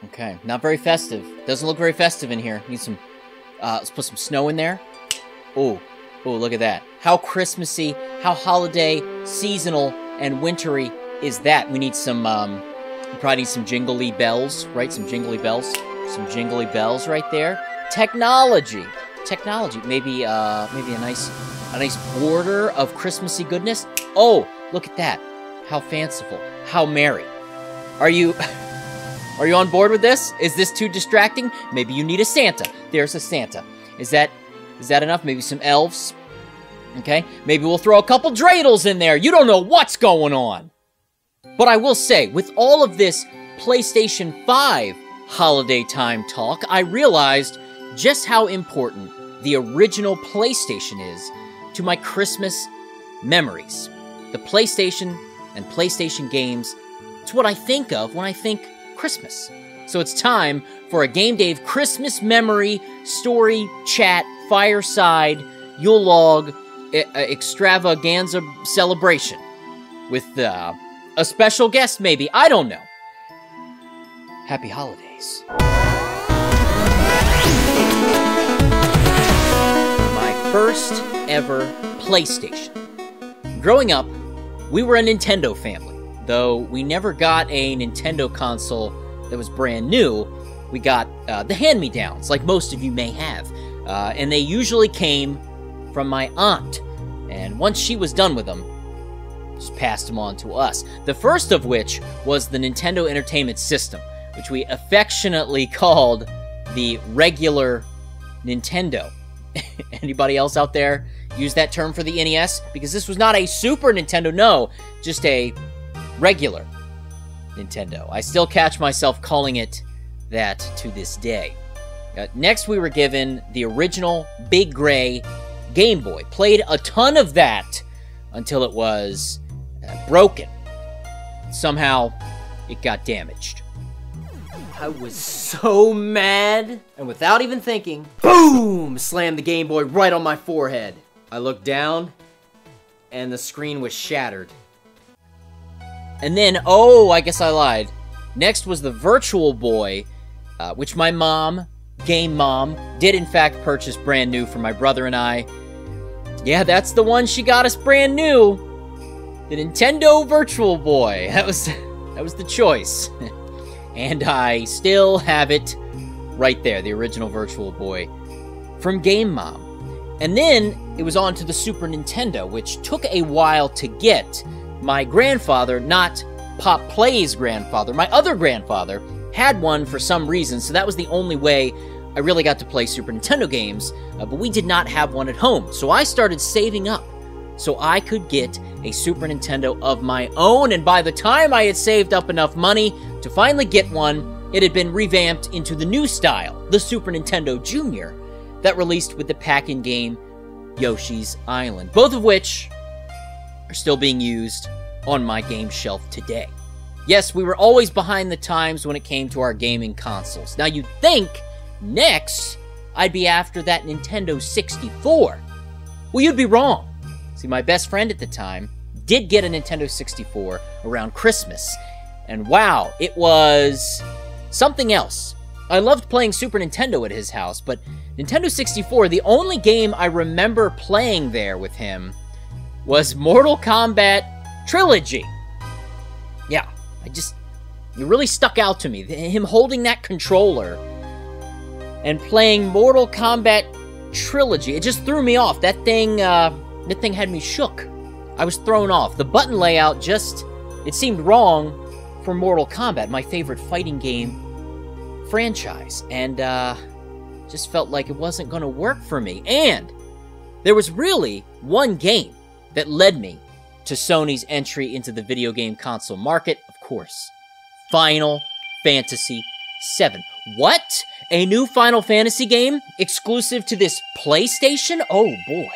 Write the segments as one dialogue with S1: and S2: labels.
S1: Okay, not very festive. Doesn't look very festive in here. Need some, let's put some snow in there. Oh, look at that. How Christmassy, how holiday, seasonal, and wintry is that? We need some, we probably need some jingly bells, right? Some jingly bells. Some jingly bells right there. Technology. Maybe a nice border of Christmassy goodness. Oh, look at that. How fanciful. How merry. Are you on board with this? Is this too distracting? Maybe you need a Santa. There's a Santa. Is that enough? Maybe some elves? Okay. Maybe we'll throw a couple dreidels in there. You don't know what's going on. But I will say, with all of this PlayStation 5 holiday time talk, I realized just how important the original PlayStation is to my Christmas memories. The PlayStation and PlayStation games, it's what I think of when I think Christmas. So it's time for a Game Dave Christmas memory, story, chat, fireside, Yule log, extravaganza celebration. With a special guest, maybe. I don't know. Happy holidays. My first ever PlayStation. Growing up, we were a Nintendo family. Though we never got a Nintendo console that was brand new, we got the hand-me-downs, like most of you may have. And they usually came from my aunt. And once she was done with them, just passed them on to us. The first of which was the Nintendo Entertainment System, which we affectionately called the regular Nintendo. Anybody else out there use that term for the NES? Because this was not a Super Nintendo, no, just a regular Nintendo. I still catch myself calling it that to this day. Next, we were given the original Big Gray Game Boy. Played a ton of that until it was broken. Somehow, it got damaged. I was so mad, and without even thinking, boom! Slammed the Game Boy right on my forehead. I looked down, and the screen was shattered. And then, oh, I guess I lied. Next was the Virtual Boy, which my mom, Game Mom, did in fact purchase brand new for my brother and I. Yeah, that's the one she got us brand new. The Nintendo Virtual Boy. That was the choice. And I still have it right there, the original Virtual Boy from Game Mom. And then it was on to the Super Nintendo, which took a while to get. My grandfather, not Pop Play's grandfather, my other grandfather, had one for some reason, so that was the only way I really got to play Super Nintendo games, but we did not have one at home. So I started saving up so I could get a Super Nintendo of my own, and by the time I had saved up enough money to finally get one, it had been revamped into the new style, the Super Nintendo Junior, that released with the pack-in game Yoshi's Island, both of which are still being used on my game shelf today. Yes, we were always behind the times when it came to our gaming consoles. Now you'd think next I'd be after that Nintendo 64. Well, you'd be wrong. See, my best friend at the time did get a Nintendo 64 around Christmas. And wow, it was something else. I loved playing Super Nintendo at his house, but Nintendo 64, the only game I remember playing there with him was Mortal Kombat Trilogy. Yeah, it really stuck out to me. Him holding that controller and playing Mortal Kombat Trilogy, it just threw me off. That thing had me shook. I was thrown off. The button layout it seemed wrong for Mortal Kombat, my favorite fighting game franchise, and just felt like it wasn't going to work for me. And there was really one game that led me to Sony's entry into the video game console market, of course. Final Fantasy VII. What? A new Final Fantasy game exclusive to this PlayStation? Oh boy.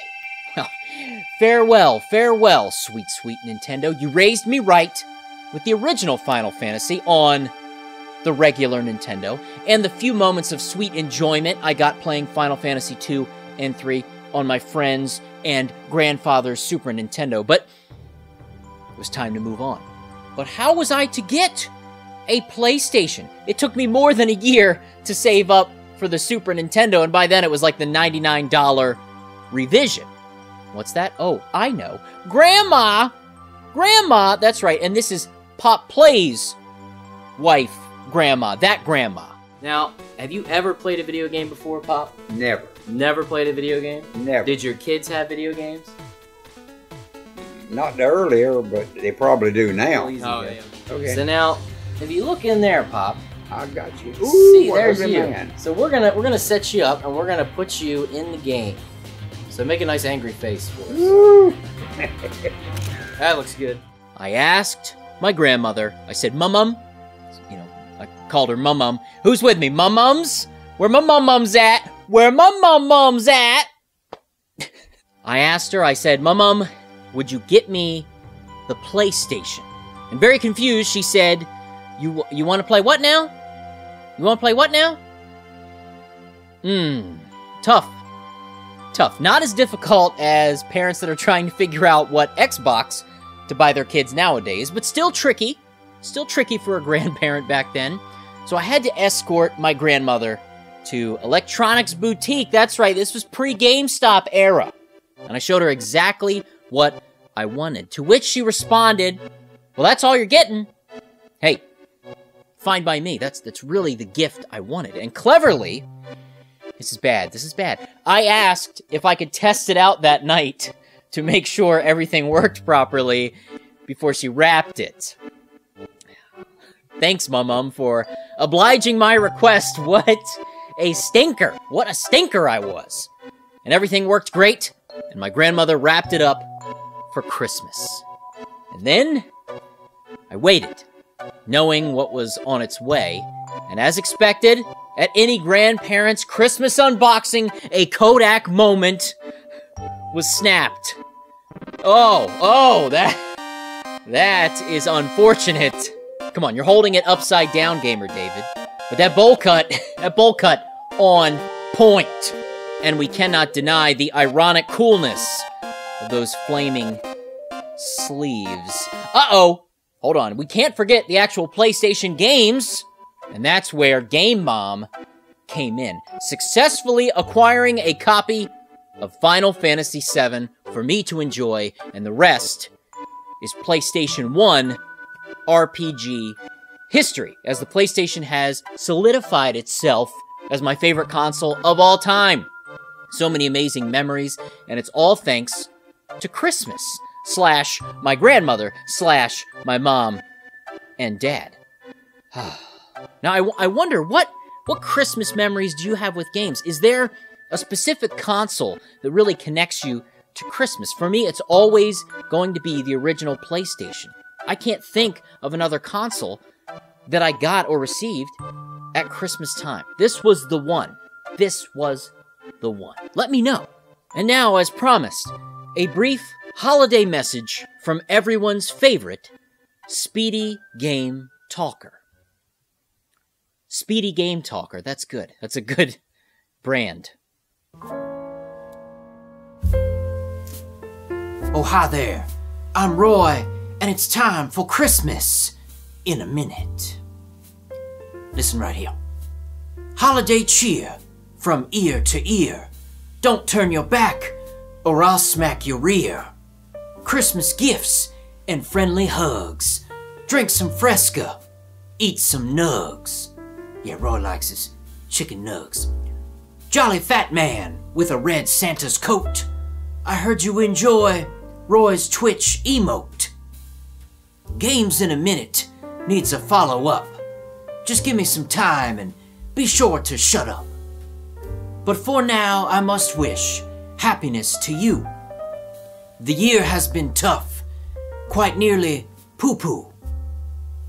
S1: Well, farewell, sweet, sweet Nintendo. You raised me right with the original Final Fantasy on the regular Nintendo, and the few moments of sweet enjoyment I got playing Final Fantasy II and III on my friends' and grandfather's Super Nintendo, but it was time to move on. But how was I to get A PlayStation. It took me more than a year to save up for the Super Nintendo, and by then it was like the $99 revision. What's that? Oh, I know. Grandma! Grandma! That's right, and this is Pop Play's wife, Grandma. That Grandma. Now, have you ever played a video game before, Pop?
S2: Never.
S1: Never played a video game?
S2: Never.
S1: Did your kids have video games?
S2: Not earlier, but they probably do now.
S1: Oh, yeah.
S2: Okay.
S1: So now, if you look in there, Pop,
S2: I got you.
S1: Ooh, see,
S2: what
S1: there's
S2: a
S1: you.
S2: man.
S1: So we're gonna set you up, and we're gonna put you in the game. So make a nice angry face for us.
S2: Woo.
S1: That looks good. I asked my grandmother. I said, "Mum, you know, I called her Mum. Who's with me? Mums? Where my mum's at? Where my mum's at?" I asked her. I said, "Mum, would you get me the PlayStation?" And very confused, she said, You want to play what now? You want to play what now? Tough. Tough. Not as difficult as parents that are trying to figure out what Xbox to buy their kids nowadays, but still tricky. Still tricky for a grandparent back then. So I had to escort my grandmother to Electronics Boutique. That's right, this was pre-GameStop era. And I showed her exactly what I wanted, to which she responded, "Well, that's all you're getting." Hey, fine by me. That's really the gift I wanted. And cleverly, this is bad. I asked if I could test it out that night to make sure everything worked properly before she wrapped it. Thanks, Mum, for obliging my request. What a stinker. What a stinker I was. And everything worked great, and my grandmother wrapped it up for Christmas. And then I waited, knowing what was on its way, and as expected, at any grandparent's Christmas unboxing, a Kodak moment was snapped. Oh, that is unfortunate. Come on, you're holding it upside down, Gamer David. But that bowl cut on point. And we cannot deny the ironic coolness of those flaming sleeves. Uh-oh. Hold on, we can't forget the actual PlayStation games, and that's where Game Mom came in, successfully acquiring a copy of Final Fantasy VII for me to enjoy, and the rest is PlayStation 1 RPG history, as the PlayStation has solidified itself as my favorite console of all time. So many amazing memories, and it's all thanks to Christmas. / my grandmother / my mom and dad. Now, I wonder, what Christmas memories do you have with games? Is there a specific console that really connects you to Christmas? For me, it's always going to be the original PlayStation. I can't think of another console that I got or received at Christmas time. This was the one. This was the one. Let me know. And now, as promised, a brief holiday message from everyone's favorite Speedy Game Talker. Speedy Game Talker, that's good. That's a good brand. Oh, hi there. I'm Roy, and it's time for Christmas in a minute. Listen right here. Holiday cheer from ear to ear. Don't turn your back, or I'll smack your rear. Christmas gifts and friendly hugs. Drink some Fresca, eat some nugs. Yeah, Roy likes his chicken nugs. Jolly fat man with a red Santa's coat. I heard you enjoy Roy's Twitch emote. Games in a minute needs a follow-up. Just give me some time and be sure to shut up. But for now, I must wish happiness to you. The year has been tough, quite nearly poo-poo.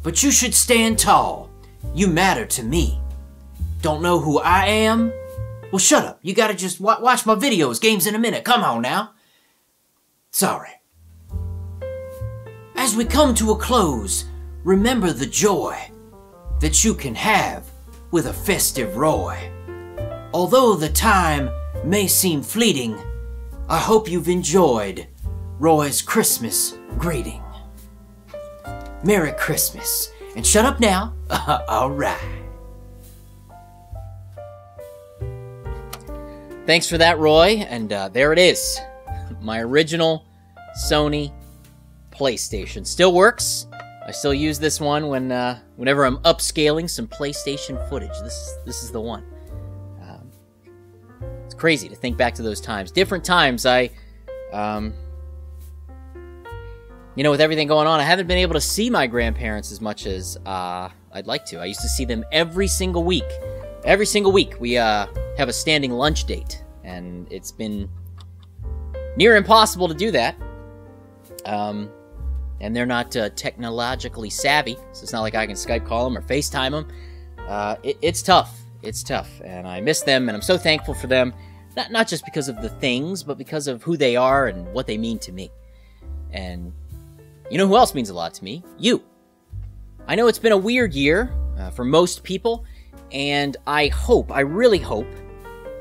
S1: But you should stand tall. You matter to me. Don't know who I am? Well, shut up. You gotta just watch my videos. Games in a minute. Come on now. Sorry. As we come to a close, remember the joy that you can have with a festive Roy. Although the time may seem fleeting, I hope you've enjoyed Roy's Christmas greeting. Merry Christmas, And shut up now. All right. Thanks for that, Roy. And there it is. My original Sony PlayStation. Still works. I still use this one whenever I'm upscaling some PlayStation footage. This is the one. It's crazy to think back to those times. Different times. With everything going on, I haven't been able to see my grandparents as much as I'd like to. I used to see them every single week. Every single week, we have a standing lunch date, and it's been near impossible to do that. And they're not technologically savvy, so it's not like I can Skype call them or FaceTime them. It's tough. It's tough, and I miss them, and I'm so thankful for them. Not just because of the things, but because of who they are and what they mean to me. And you know who else means a lot to me? You. I know it's been a weird year for most people, and I really hope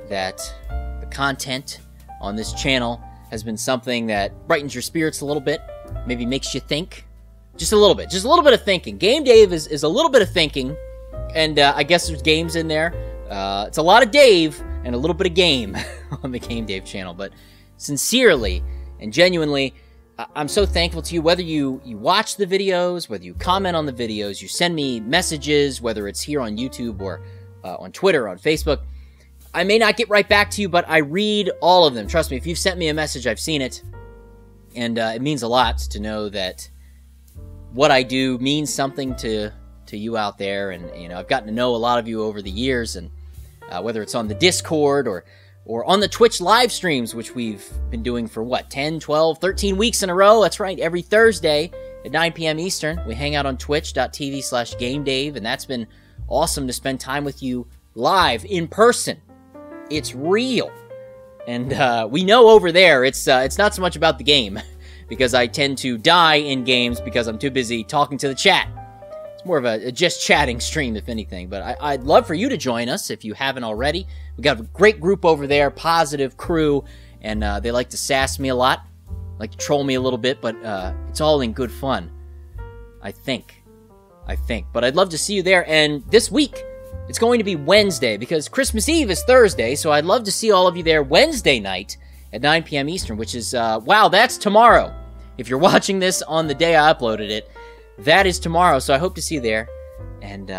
S1: that the content on this channel has been something that brightens your spirits a little bit, maybe makes you think. Just a little bit of thinking. Game Dave is a little bit of thinking, and I guess there's games in there. It's a lot of Dave and a little bit of game on the Game Dave channel, but sincerely and genuinely, I'm so thankful to you, whether you watch the videos, whether you comment on the videos, you send me messages, whether it's here on YouTube or on Twitter, on Facebook. I may not get right back to you, but I read all of them. Trust me, if you've sent me a message, I've seen it. And it means a lot to know that what I do means something to you out there. And, I've gotten to know a lot of you over the years, and whether it's on the Discord or on the Twitch live streams, which we've been doing for, 10, 12, 13 weeks in a row. That's right, every Thursday at 9 p.m. Eastern. We hang out on twitch.tv/GameDave, and that's been awesome to spend time with you live, in person. It's real. And we know over there it's not so much about the game, because I tend to die in games because I'm too busy talking to the chat. It's more of a just chatting stream, if anything. But I'd love for you to join us if you haven't already. We got a great group over there, positive crew, and they like to sass me a lot, like to troll me a little bit, but it's all in good fun, I think. But I'd love to see you there, and this week, it's going to be Wednesday, because Christmas Eve is Thursday, so I'd love to see all of you there Wednesday night at 9 p.m. Eastern, which is, wow, that's tomorrow. If you're watching this on the day I uploaded it, that is tomorrow, so I hope to see you there. And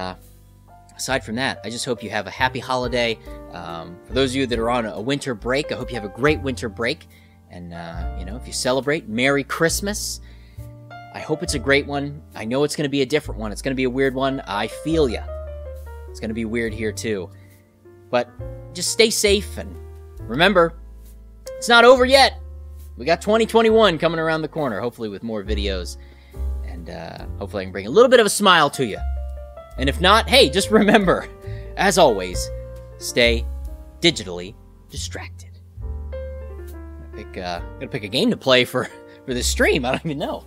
S1: aside from that, I just hope you have a happy holiday. For those of you that are on a winter break, I hope you have a great winter break. And, if you celebrate, Merry Christmas. I hope it's a great one. I know it's going to be a different one. It's going to be a weird one. I feel ya. It's going to be weird here, too. But just stay safe, and remember, it's not over yet. We got 2021 coming around the corner, hopefully with more videos. And hopefully I can bring a little bit of a smile to you. And if not, hey, just remember, as always, stay digitally distracted. I'm gonna pick a game to play for this stream. I don't even know.